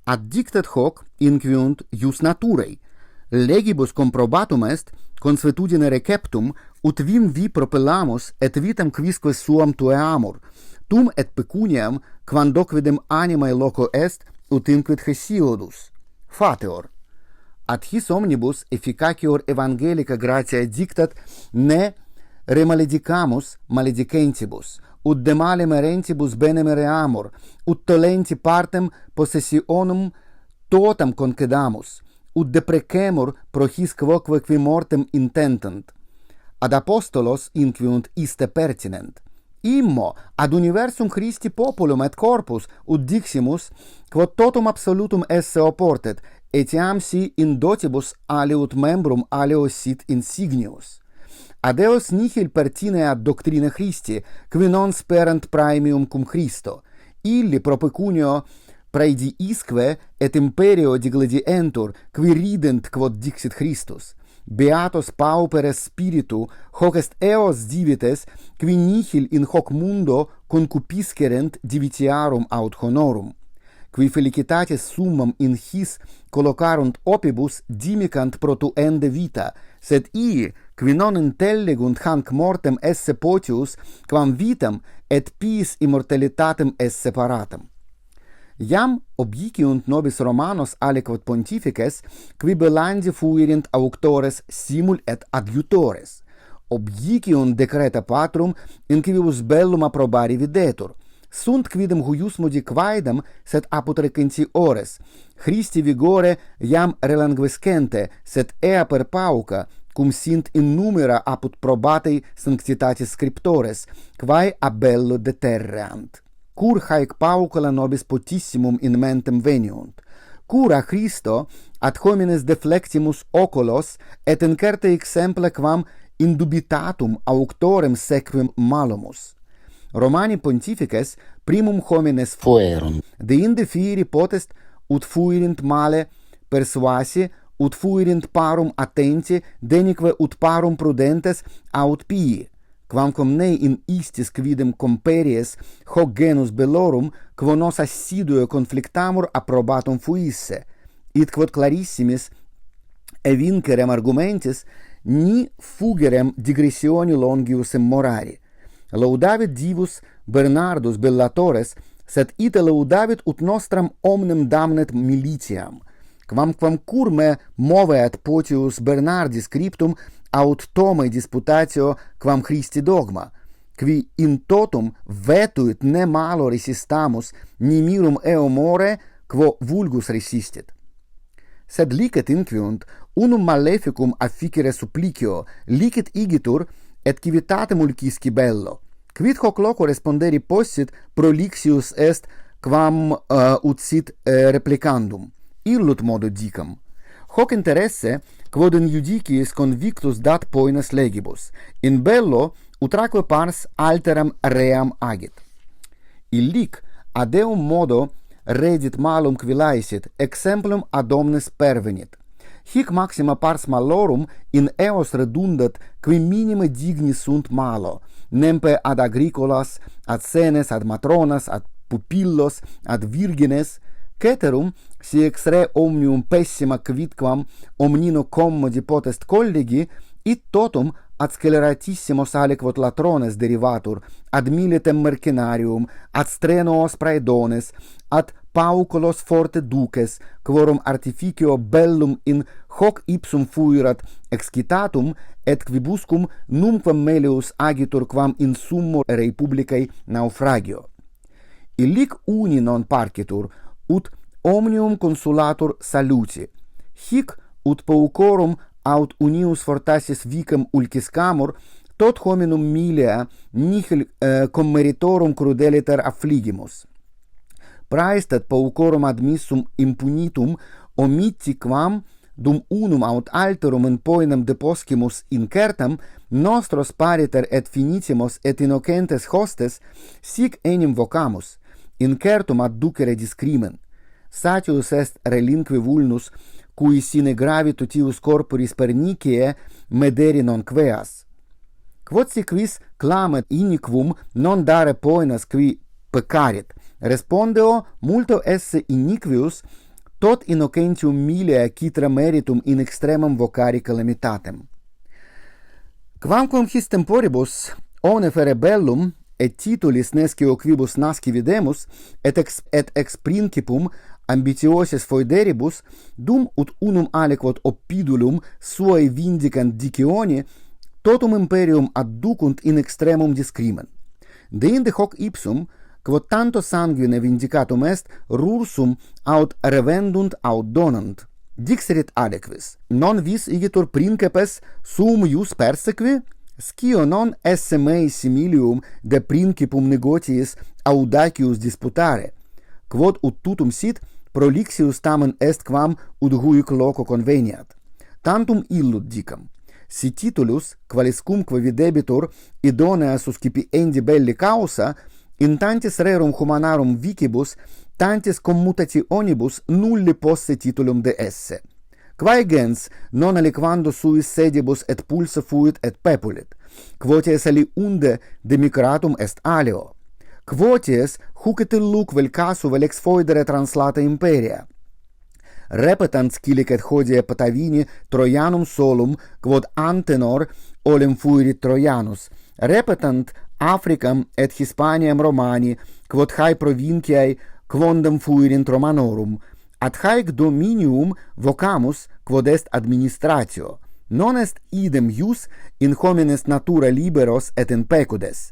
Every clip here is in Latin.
addictet hoc inquiunt ius naturei, legibus comprobatum est consuetudine receptum, ut vim vi propellamus et vitam quisque suam tueamur, tum et pecuniam quandocvidem animae loco est ut inquit Hesiodus. Fateor, ad his omnibus efficacior evangelica gratia dictat, ne remaledicamus maledicentibus, ut de male merentibus bene mereamur, ut tolenti partem possessionum totam concedamus, ut deprecemur pro his quoque qui mortem intentant. Ad apostolos inquiunt iste pertinent. Immo ad universum Christi populum et corpus ut diximus, quod totum absolutum esse oportet, etiam si in dotibus aliut membrum aleo sit insignius. Ad eos nihil pertine ad doctrina Christi, qui non sperant praemium cum Christo. Illi pro pecunio praedi isque et imperio digladientur, qui rident quod dixit Christus. Beatos pauperes spiritu, hoc est eos divites, qui nihil in hoc mundo concupiscerent divitiarum aut honorum. Qui felicitatis summam in his collocarunt opibus dimicant protuende vita, sed qui non intellegunt hanc mortem esse potius, quam vitam et piis immortalitatem esse separatam. Iam objiciunt nobis Romanos aliquot pontifices, qui bellandi fuirint auctores simul et adjutores. Objiciunt decreta patrum, in quibus bellum approbari videtur. Sunt quidem huiusmodi quaedam, sed apud recentiores. Christi vigore iam relanguescente, sed ea per pauca, cum sint in numera apud probatei sanctitatis scriptores, quae a bello deterreant. Cur haec paucula nobis potissimum in mentem veniunt. Cura Christo ad homines deflectimus oculos, et incerte exempla quam indubitatum auctorem sequem malumus. Romani pontifices primum homines fuerunt, de inde fieri potest ut fuirint male persuasi, ut fuirint parum attenti, denique ut parum prudentes aut pii, quamquam ne in istis quidem comperies hoc genus bellorum, quo nos assidue conflictamur approbatum fuisse, id quod clarissimis evincerem argumentis, ni fugerem digressioni longius immorari. Laudavit divus Bernardus Bellatores, sed ite laudavit ut nostram omnem damnet militiam. Quamquam cur me moveat potius Bernardi scriptum aut Tomai disputatio quam Christi dogma, qui in totum vetuit ne malo resistamus, nimirum eo more, quo vulgus resistit. Sed licet inquiunt, unum maleficum afficere supplicio, licet igitur, et civitatem ulcisci bello. Quid hoc loco responderi possit prolixius est quam ut sit replicandum. Illut modo dicam. Hoc interesse, quod in judicis convictus dat poenas legibus, in bello utraque pars alteram ream agit. Illic ad eum modo redit malum qui laesit, exemplum ad omnes pervenit. Hic maxima pars malorum in eos redundat, qui minime digni sunt malo, nempe ad agricolas, ad senes, ad matronas, ad pupillos, ad virgines, ceterum, si ex re omnium pessima quidquam omnino commodi potest collegi, it totum ad sceleratissimo aliquot latrones derivatur, ad militem mercenarium, ad strenoos praedones, ad pauculos forte duces, quorum artificio bellum in hoc ipsum fuirat excitatum, et quibuscum numquam melius agitur quam in summo republicae naufragio. Illic uni non parcitur, ut omnium consulatur saluti. Hic ut paucorum aut unius fortasis vicem ulciscamur, tot hominum milea nihil commeritorum crudeliter affligimus. Praestat paucorum admissum impunitum omitti quam, dum unum aut alterum in poenam deposcimus incertam, nostros pariter et finitimus et innocentes hostes, sic enim vocamus, incertum adducere discrimen. Satius est relinque vulnus, cui sine gravi tutius corporis pernicie mederi non queas. Quod si quis clamet iniquum non dare poenas qui peccarit, respondeo multo esse iniquius tot innocentium milea quitra meritum in extremum vocari calamitatem. Quamquam his temporibus onefere bellum et titulis nescio quibus nasci videmus et ex principum ambitiosis foederibus dum ut unum aliquot oppidulum suae vindicant dicioni totum imperium adducunt in extremum discrimen. Deinde hoc ipsum quod tanto sanguine vindicatum est rursum aut revendunt aut donant. Dixerit adequis, non vis igitur principes sum ius persequi? Scio non esse mei similium de principum negotiis audacius disputare, quod ut tutum sit prolixius tamen est quam ut huic loco conveniat. Tantum illud dicam, si titulus, qualiscumque videbitur idonea suscipiendi belli causa, in tantis rerum humanarum vicibus, tantis commutationibus nulli posse titulum de esse. Quae gens non aliquando suis sedibus et pulsa fuit et pepulit, quoties aliunde demicratum est alio, quoties huc et illuc vel casu vel ex foedere translata imperia. Repetant scilicet et hodie Patavini Troianum solum, quod antenor olem fuerit Troianus, repetant Africam et Hispaniam Romani, quod hae provinciae quondam fuerint Romanorum, ad haec dominium vocamus quod est administratio, non est idem ius in homines natura liberos et in pecudes.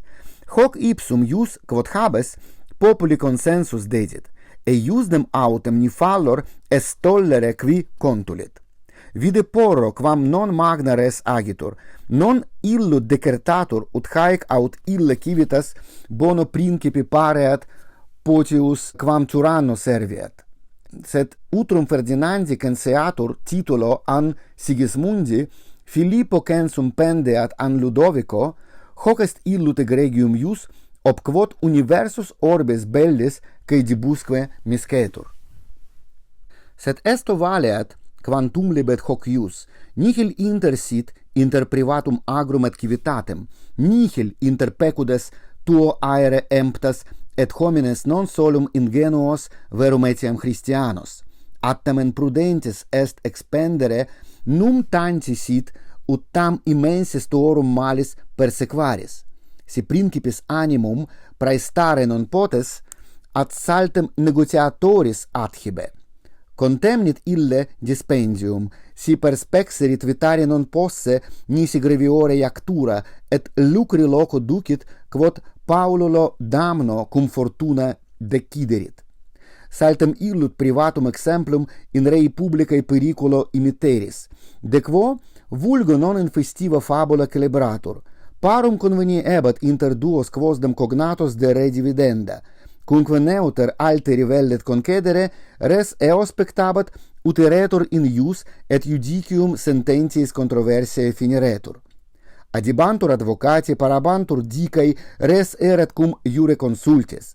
Hoc ipsum ius quod habes populi consensus dedit, e iusdem autem nifallor est tollere qui contulit. Vide porro quam non magna res agitur, non illud decretatur ut haec aut ille civitas bono principi pareat potius quam tyranno serviat. Sed utrum Ferdinandi censeatur titulo an Sigismundi, Filippo censum pendeat an Ludovico, hoc est illud egregium ius, ob quod universus orbes bellis caedibusque miscetur. Sed esto valeat, quantum libet hoc ius, nihil intersit inter privatum agrum et civitatem, nihil inter pecudes tuo aere emptas et homines non solum ingenuos verum etiam Christianos. Attamen prudentes est expendere num tanti sit ut tam immensis tuorum malis persequaris. Si principis animum praestare non potes, ad saltem negotiatoris adhibe. Contemnit ille dispendium, si perspexerit vitare non posse, nisi greviore iactura, et lucri loco ducit, quod Paulo damno cum fortuna deciderit. Saltem illud privatum exemplum in rei publicae periculo imiteris, de quo vulgo non in festiva fabula celebratur, parum conveniebat inter duos quosdam cognatos de re dividenda, cunque neuter alteri vellet concedere, res eo spectabat uteretur in ius et judicium sententiis controversiae finiretur. Adibantur advocati parabantur dicae res erat cum iure consultis.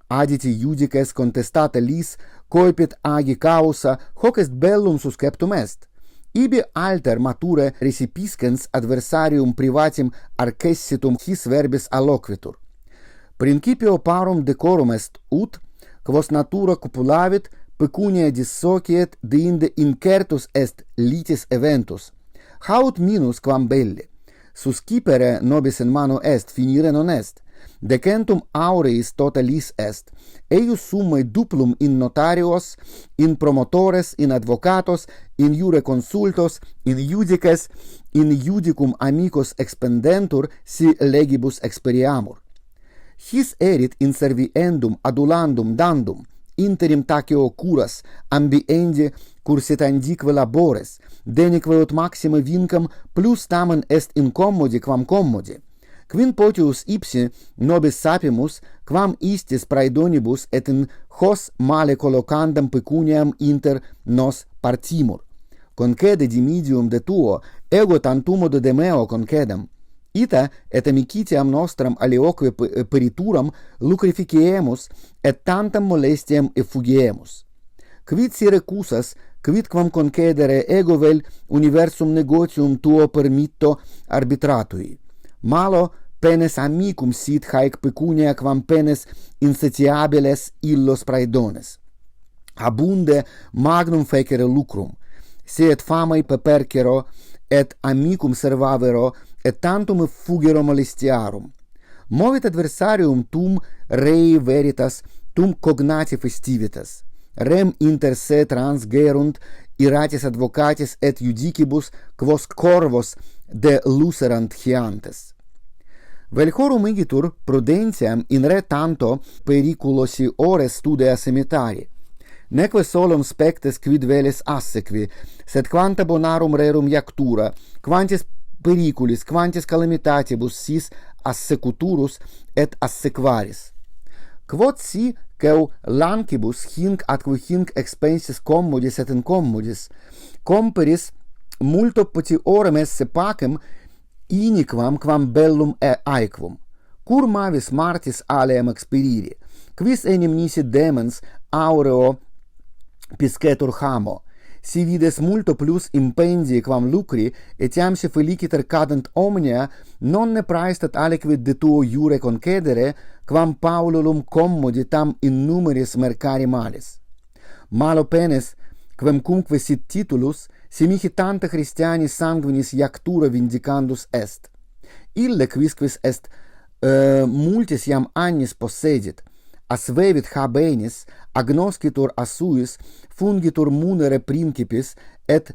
Aditi judices contestate lis, coepit agi causa, hoc est bellum susceptum est. Ibi alter mature recipiscens adversarium privatim arcessitum his verbis alloquitur. Principio parum decorum est ut, quos natura cupulavit, pecunia dissociet, deinde incertus est litis eventus. Haud minus quam belli. Suscipere nobis in mano est, finire non est. Decentum aureis totalis est. Eius summae duplum in notarios, in promotores, in advocatos, in iure consultos, in judices, in judicum amicos expendentur, si legibus experiamur. His erit in serviendum, adulandum, dandum, interim tacio curas, ambiendi cursitandique labores, denique ut maxima vincam plus tamen est incommodi quam commodi. Quin potius ipsi nobis sapimus, quam istis praedonibus et in hos male collocandam pecuniam inter nos partimur. Concede dimidium de tuo, ego tantumodo de meo concedam. Ita et amicitiam nostram alioque perituram lucrificiemus et tantam molestiam effugiemus. Quid si recusas, quid quam concedere ego vel universum negotium tuo permitto arbitratui. Malo penes amicum sit haec pecunia quam penes insatiabiles illos praedones. abunde magnum fecere lucrum, si et famai pepercero, et amicum servavero, et tantum fugero molestiarum. Movit adversarium tum rei veritas, tum cognati festivitas. Rem inter se transgerunt iratis advocatis et judicibus, quos corvos de lucerant hiantes. Velchorum igitur prudentiam in re tanto periculosi ore studea semitari. Neque solum spectes quid veles assequi, sed quanta bonarum rerum iactura, quantis periculis, quantis calamitatibus sis assecuturus et assequaris. Quod si queu lancibus hinc atque hinc expensis commodis et incommodis, comperis multo potiorem esse pacem iniquam quam bellum aequum. Cur mavis martis aleam experiri, quis enim nisi demens aureo piscetur hamo, si vides multo plus impendi quam lucri, etiam se feliciter cadent omnia, non ne praestat aliquid de tuo iure concedere, quam Paululum commodi tam in numeris mercari malis. Malo penes, quem cumque sit titulus, si mihi tanta Christiani sanguinis iactura vindicandus est. Ille quisquis est multis iam annis possedit, asvevit habenis, agnoscitur asuis, fungitur munere principis, et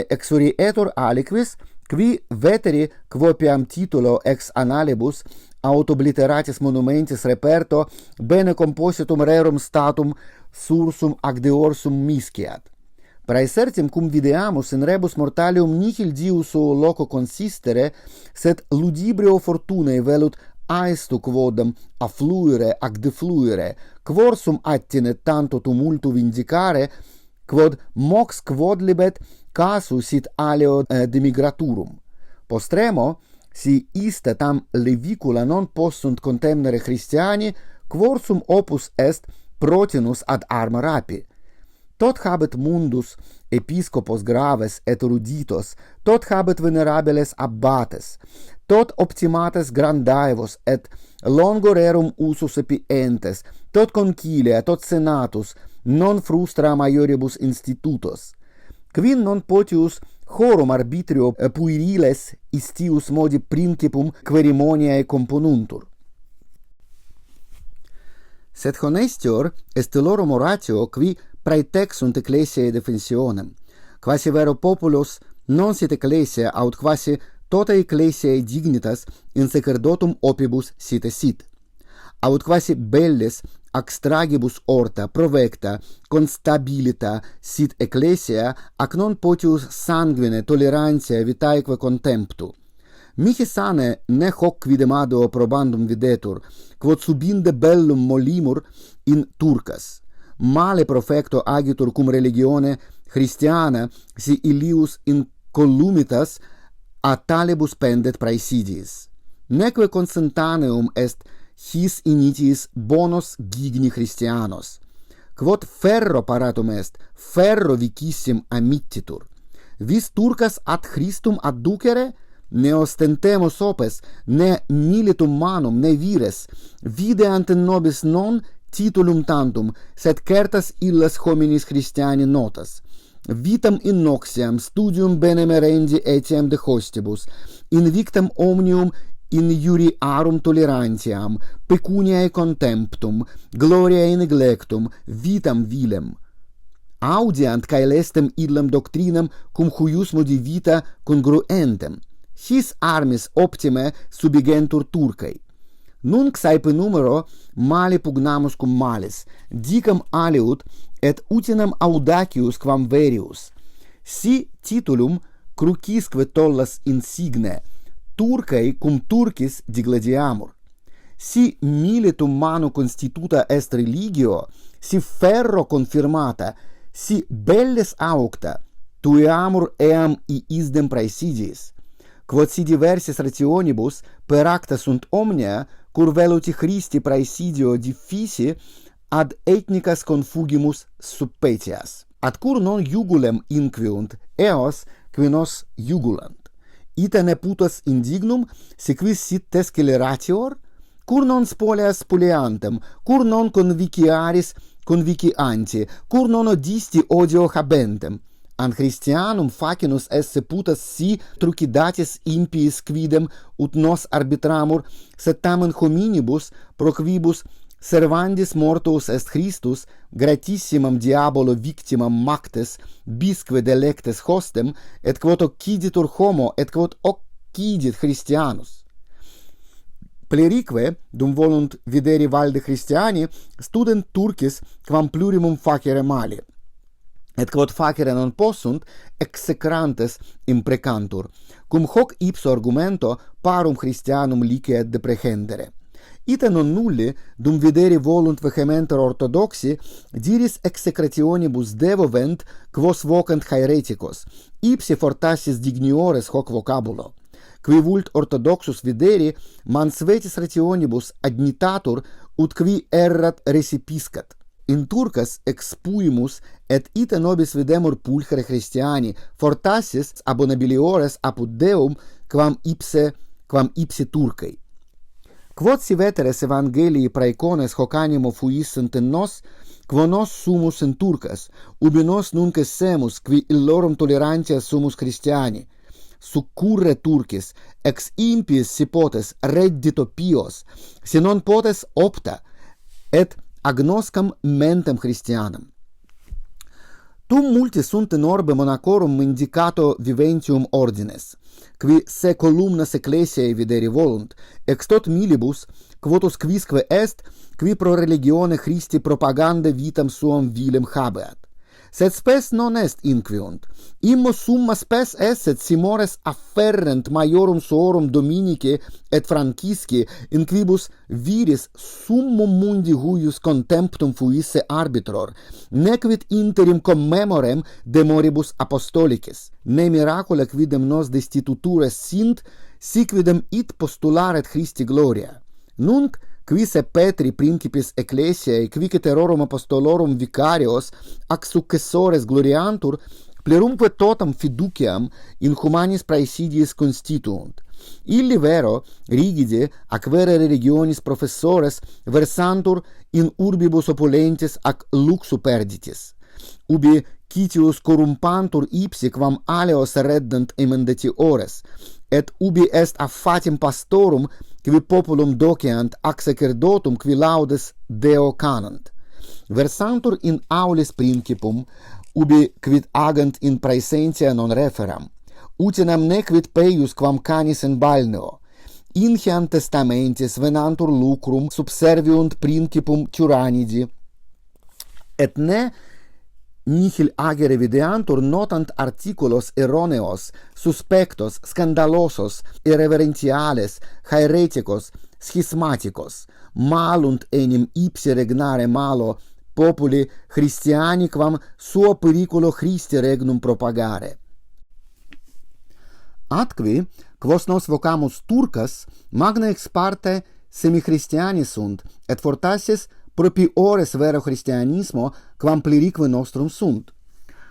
exorietur aliquis, qui veteri quopiam titulo ex annalibus autobliteratis monumentis reperto bene compositum rerum statum sursum ac deorsum misciat. Praesertim cum videamus in rebus mortalium nihil diu suo loco consistere, sed ludibrio fortunae velut aestu quodam affluere ac defluere, quorsum attine tanto tumultu vindicare, quod mox quodlibet casus sit aleo demigraturum. Postremo, si iste tam levicula non possunt contemnere Christiani, quorsum opus est protinus ad arma rapi. Tot habet mundus episcopos graves et eruditos, tot habet venerabiles abbates, tot optimates grandaevos et longo rerum usus epientes, tot concilia, tot senatus, non frustra maioribus institutos. Quin non potius horum arbitrio pueriles istius modi principum querimoniae componuntur. Sed honestior est lorum oratio qui praetexunt ecclesiae defensionem, quasi vero populus non sit ecclesia, aut quasi tota ecclesiae dignitas in sacerdotum opibus site sit, aut quasi belles ac stragibus orta provecta constabilita sit ecclesia, ac non potius sanguine tolerantia vitaeque contemptu. Mihi sane ne hoc quidemado probandum videtur, quod subinde bellum molimur in turcas. Male profecto agitur cum religione Christiana si illius incolumitas a talibus pendet praesidiis. Neque consentaneum est his initiis bonos gigni Christianos. Quod ferro paratum est, ferro vicissim amittitur. Vis turcas ad Christum adducere? Ne ostentemos opes, ne militum manum, ne vires, videant in nobis non titulum tantum, sed certas illas hominis Christiani notas. Vitam in noxiam, studium bene merendi etiam de hostibus, invictam omnium in iuriarum tolerantiam, pecuniae contemptum, gloriae neglectum, vitam vilem. Audiant caelestem illam doctrinam cum huius modi vita congruentem. His armis optime subigentur turcae. Nunc saepe numero male pugnamus cum males, dicam aliut et utinam audacius quam verius. Si titulum crucisque tollas insigne, turcae cum turcis digladiamur. Si militum manu constituta est religio, si ferro confirmata, si belles aucta, tueamur eam iisdem praesidiis. Quod si diversis rationibus per acta sunt omnia, cur veluti Christi praesidio diffisi ad ethnicas confugimus suppetias. Ad cur non jugulem inquiunt, eos qui nos jugulant. Ite ne putas indignum, si quis sit tesceleratior? Cur non spoleas spoliantem, cur non conviciaris convicianti, cur non odisti odio habentem, an Christianum facinus esse putas si trucidatis impiis quidem ut nos arbitramur, sed tamen hominibus proquibus servandis mortuus est Christus gratissimam diabolo victimam mactes bisque delectes hostem, et quod occiditur homo, et quod occidit Christianus. Plerique, dum volunt videri valde Christiani, student turcis quam plurimum facere mali, et quod facere non possunt, execrantes imprecantur, cum hoc ipso argumento parum Christianum licet deprehendere. Ita non nulli, dum videri volunt vehementer orthodoxi, diris execrationibus devovent quos vocant haereticos, ipsi fortassis digniores hoc vocabulo. Qui vult orthodoxus videri, mans vetis rationibus adnitatur, ut qui errat recipiscat. In turcas expuimus et ita nobis videmur pulchere Christiani, fortassis abonabiliores apud Deum quam ipsi turcei. Quod si veteres evangelii praecones hoc animo fuissent in nos, quo nos sumus in turcas, ubi nos nunc essemus, qui illorum tolerantia sumus Christiani, succurre turcis, ex impiis si potes reddito pios, si non potes opta, et agnoscam mentem Christianam. Tum multi sunt in orbe monacorum indicato viventium ordines, qui se columnas ecclesiae videri volunt, ex tot milibus, quotus quisque est, qui pro religione Christi propagande vitam suam vilem habeat. Sed spes non est inquiunt. Immo summa spes esset simores afferrent maiorum suorum Dominici et Francisci, in quibus viris summum mundi huius contemptum fuisse arbitror, nequit interim commemorem de moribus apostolicis. Ne miracula quidem nos destitutures sint, siquidem it postularet Christi gloria. Nunc, qui se Petri principis ecclesiae, qui ceterorum apostolorum vicarios, ac successores gloriantur, plerumque totam fiduciam in humanis praesidiis constituunt. Illi vero, rigidi, ac vere religionis professores, versantur in urbibus opulentis ac luxu perditis. Ubi citius corrumpantur ipsi quam aleos reddant emendatiores, et ubi est affatim pastorum qui populum doceant ac sacerdotum qui laudes Deo canant. Versantur in aulis principum, ubi quid agant in praesentia non referam, utinam nequid peius quam canis in balneo. Inhiant testamentis venantur lucrum subserviunt principum tyrannidi, et ne nihil agere videantur notant articulos erroneos, suspectos, scandalosos, irreverentiales, haereticos, schismaticos, malunt enim ipsi regnare malo populi Christiani quam suo periculo Christi regnum propagare. Atqui, quos nos vocamus turcas, magna ex parte semi-Christiani sunt, et fortasis propiores vero Christianismo quam plerique nostrum sunt.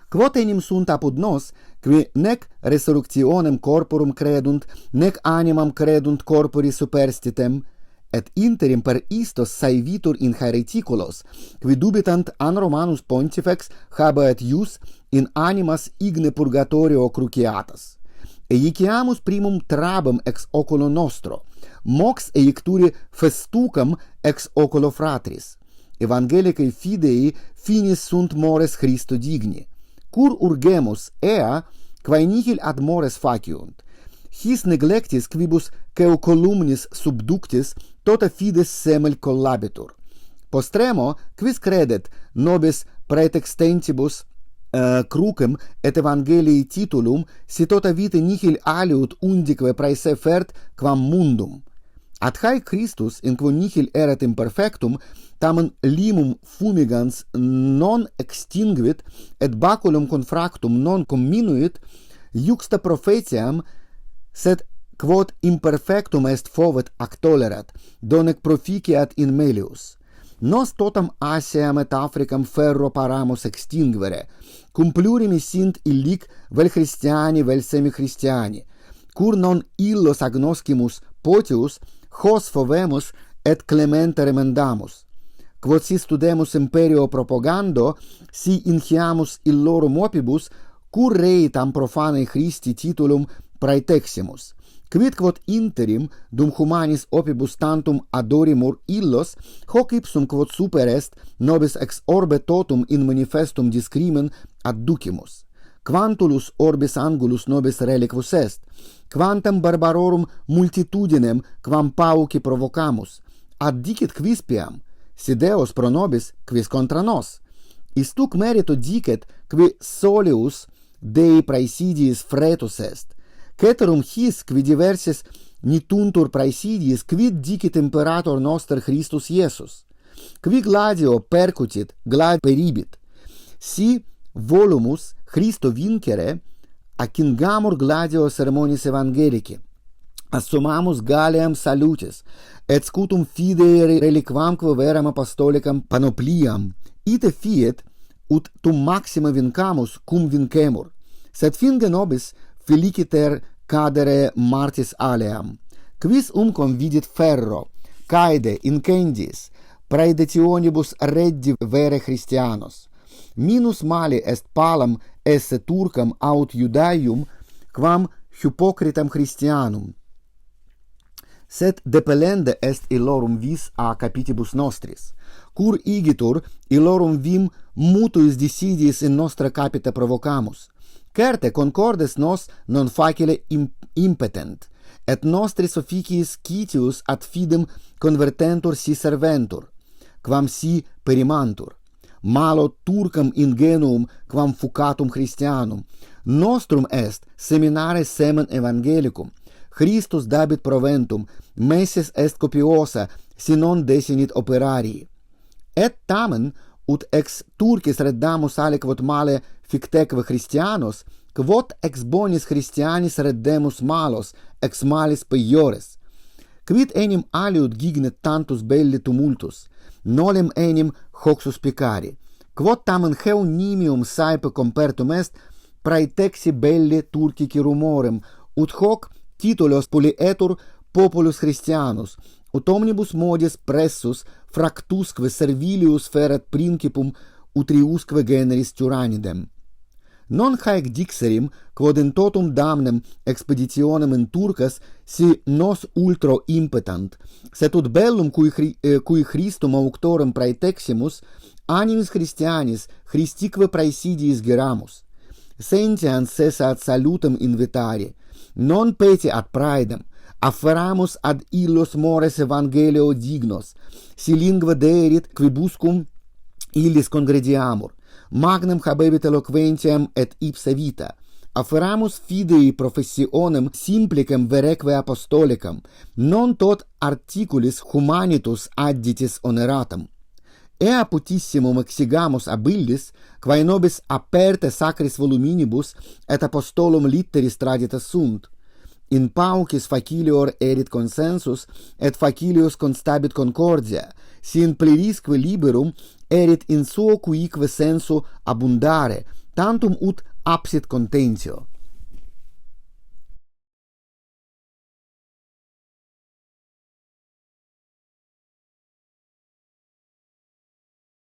Quod enim sunt apud nos, qui nec resurrectionem corporum credunt, nec animam credunt corpori superstitem, et interim per istos saevitur in haereticulos, qui dubitant an Romanus Pontifex habeat ius in animas igne purgatorio cruciatas. Eiciamus primum trabem ex oculo nostro, mox eicturi festucam ex oculo fratris. Evangelicae fidei finis sunt mores Christo digni. Cur urgemus ea, quae nihil ad mores faciunt. His neglectis quibus ceu columnis subductis tota fides semel collabitur. Postremo, quis credet nobis praetextentibus crucem et Evangelii titulum, si tota vita nihil aliut undique praese fert quam mundum. Ad haec Christus, in quo nihil erat imperfectum, tamen limum fumigans non extinguit, et baculum confractum non comminuit, iuxta prophetiam, sed quod imperfectum est fovet ac tolerat, donec proficiat in melius. Nos totam Asiam et Africam ferro paramus extinguere, cum plurimi sint illic vel Christiani vel semi-Christiani, cur non illos agnoscimus potius, hos fovemus et clemente remendamus. quod si studemus imperio propagando, si inciamus illorum opibus, cur reitam profane Christi titulum praeteximus. Quid quod interim dum humanis opibus tantum adorimur illos, hoc ipsum quod super est nobis ex orbe totum in manifestum discrimen adducimus. Quantulus orbis angulus nobis reliquus est, quantam barbarorum multitudinem quam pauci provocamus, addicit quispiam, si Deos pro nobis, quis contra nos. Istuc merito dicet qui solius Dei praesidiis fretus est, ceterum his qui diversis nituntur praesidiis quid dicit imperator noster Christus Iesus, qui gladio percutit, glad peribit. Si volumus Christo vincere, accingamur gladio sermonis evangelici, assumamus Galiam salutis, et scutum fidei reliquamque veram apostolicam panopliam, ite fiet, ut tum maxima vincamus cum vincemur, sed finge nobis feliciter cadere martis aleam, quis convidit ferro, caede incendis, praedetionibus reddi vere Christianos. Minus mali est palam esse turcam aut Judaium, quam hypocritam Christianum. Sed depellende est illorum vis a capitibus nostris, cur igitur illorum vim mutuis dissidiis in nostra capita provocamus. Certe concordes nos non facile impetent, et nostris officiis citius ad fidem convertentur si serventur, quam si perimantur. Malo turcam ingenuum quam fucatum Christianum. Nostrum est seminare semen evangelicum. Christus dabit proventum, messis est copiosa, si non desinit operarii. Et tamen, ut ex turcis reddamus aliquot male ficteque Christianos, quod ex bonis Christianis reddemus malos, ex malis peiores. Quid enim aliud gignet tantus belli tumultus, nolem enim hoc suspicari. Quod tamen heu nimium saepe compertum est, praetexi belli turcici rumorem, ut hoc titulos polietur populus Christianus, ut omnibus modis pressus fractusque servilius feret principum utriusque generis tyranidem. Non haec dixerim, quod in totum damnem expeditionem in turcas si nos ultro impetant, sed ut bellum cui Christum auctorem praeteximus, animis Christianis Christique praesidiis geramus. Sentians sesa ad salutem invitare, non peti ad praedem, afferamus ad illos mores evangelio dignos, si lingua deerit quibuscum illis congrediamur, magnum habebit eloquentiam et ipsa vita, afferamus fidei professionem simplicem vereque apostolicam, non tot articulis humanitus additis oneratam. Ea putissimum exigamus ab illis, quae nobis aperte sacris voluminibus et apostolum litteris tradita sunt. In paucis facilior erit consensus, et facilius constabit concordia, si in plerisque liberum erit in suo cuique sensu abundare, tantum ut absit contentio.